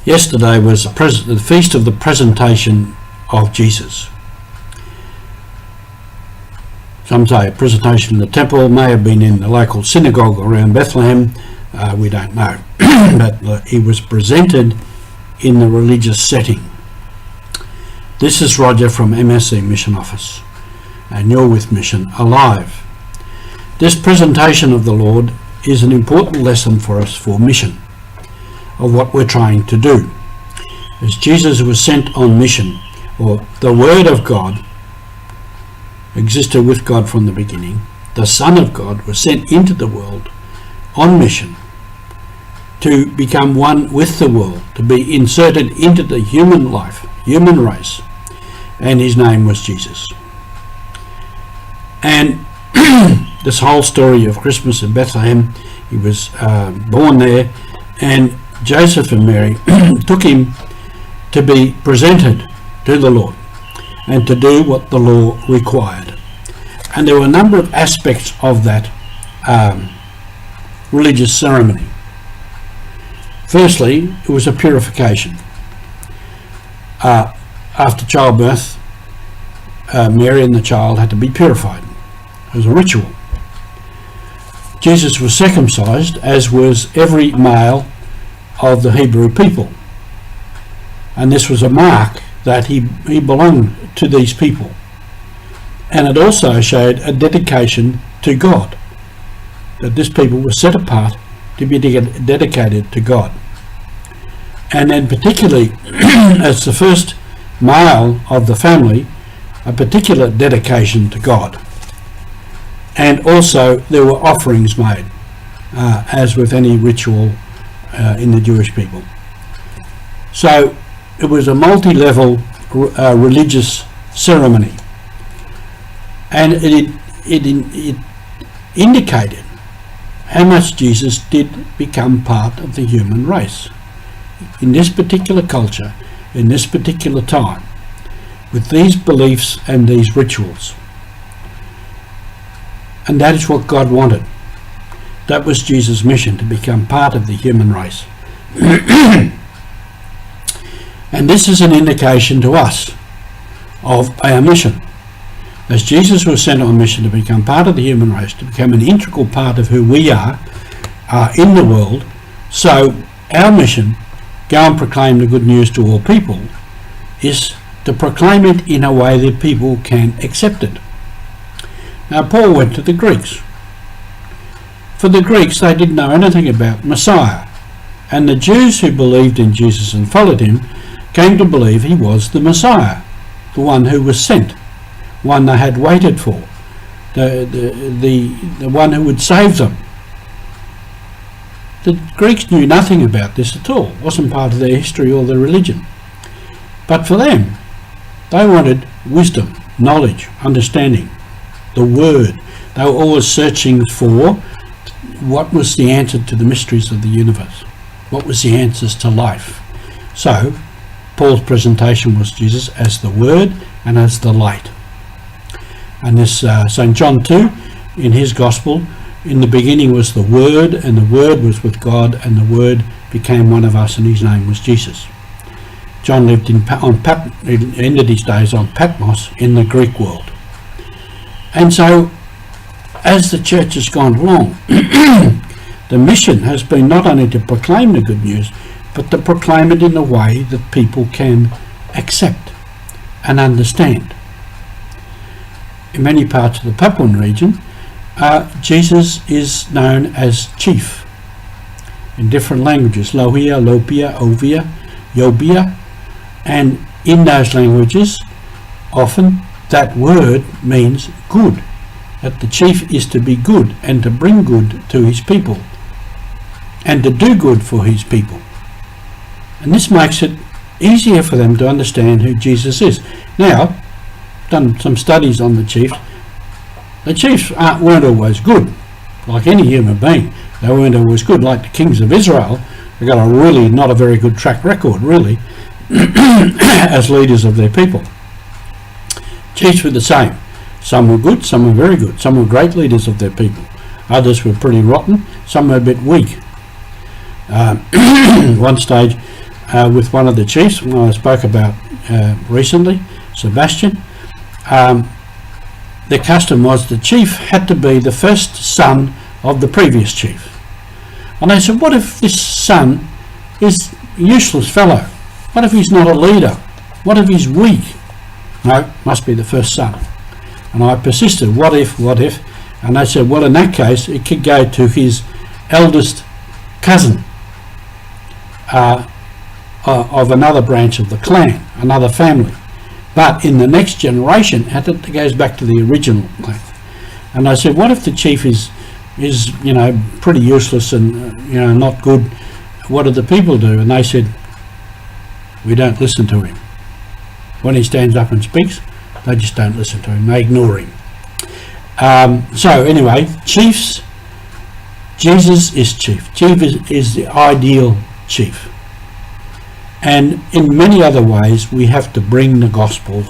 Yesterday was the feast of the presentation of Jesus. Some say a presentation in the temple, may have been in the local synagogue around Bethlehem, we don't know. But he was presented in the religious setting. This is Roger from MSC Mission Office, and you're with Mission Alive. This presentation of the Lord is an important lesson for us for mission, of what we're trying to do. As Jesus was sent on mission, or the Word of God existed with God from the beginning, the Son of God was sent into the world on mission to become one with the world, to be inserted into the human life, human race, and his name was Jesus. And this whole story of Christmas in Bethlehem, he was born there, and Joseph and Mary took him to be presented to the Lord and to do what the law required. And there were a number of aspects of that religious ceremony. Firstly, it was a purification. After childbirth, Mary and the child had to be purified. It was a ritual. Jesus was circumcised, as was every male of the Hebrew people, and this was a mark that he belonged to these people, and it also showed a dedication to God, that this people was set apart to be dedicated to God. And then particularly as the first male of the family, a particular dedication to God. And also there were offerings made, as with any ritual in the Jewish people. So it was a multi-level religious ceremony, and it indicated how much Jesus did become part of the human race in this particular culture, in this particular time, with these beliefs and these rituals. And that is what God wanted. That was Jesus' mission, to become part of the human race. And this is an indication to us of our mission. As Jesus was sent on mission to become part of the human race, to become an integral part of who we are in the world, so our mission, go and proclaim the good news to all people, is to proclaim it in a way that people can accept it. Now Paul went to the Greeks. For the Greeks, they didn't know anything about Messiah, and the Jews who believed in Jesus and followed him came to believe he was the Messiah, the one who was sent, one they had waited for, the one who would save them. The Greeks knew nothing about this at all. It wasn't part of their history or their religion. But for them, they wanted wisdom, knowledge, understanding, the Word. They were always searching for what was the answer to the mysteries of the universe, what was the answers to life. So Paul's presentation was Jesus as the Word and as the light. And this St. John 2, in his Gospel, in the beginning was the Word, and the Word was with God, and the Word became one of us, and his name was Jesus. John lived he ended his days on Patmos in the Greek world. And so, as the church has gone along, the mission has been not only to proclaim the good news, but to proclaim it in a way that people can accept and understand. In many parts of the Papuan region, Jesus is known as Chief in different languages: Lohia, Lopia, Ovia, Yobia, and in those languages often that word means good, that the chief is to be good and to bring good to his people and to do good for his people. And this makes it easier for them to understand who Jesus is. Now, done some studies on the chiefs. The chiefs weren't always good, like any human being. They weren't always good, like the kings of Israel. They got a really not a very good track record, really, as leaders of their people. Chiefs were the same. Some were good, some were very good. Some were great leaders of their people. Others were pretty rotten. Some were a bit weak. One stage, with one of the chiefs, when I spoke about recently, Sebastian. The custom was the chief had to be the first son of the previous chief. And they said, what if this son is a useless fellow? What if he's not a leader? What if he's weak? No, must be the first son. And I persisted, what if? And they said, well, in that case, it could go to his eldest cousin of another branch of the clan, another family. But in the next generation, it goes back to the original clan. And I said, what if the chief is pretty useless and not good? What do the people do? And they said, we don't listen to him. When he stands up and speaks, they just don't listen to him. They ignore him. So anyway, chiefs. Jesus is chief. Chief is the ideal chief. And in many other ways, we have to bring the gospel,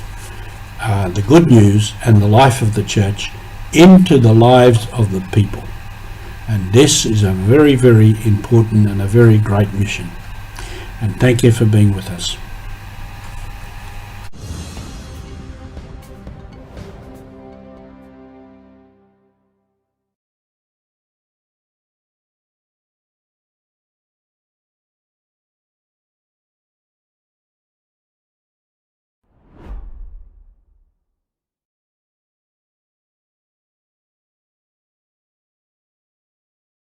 the good news and the life of the church into the lives of the people. And this is a very, very important and a very great mission. And thank you for being with us.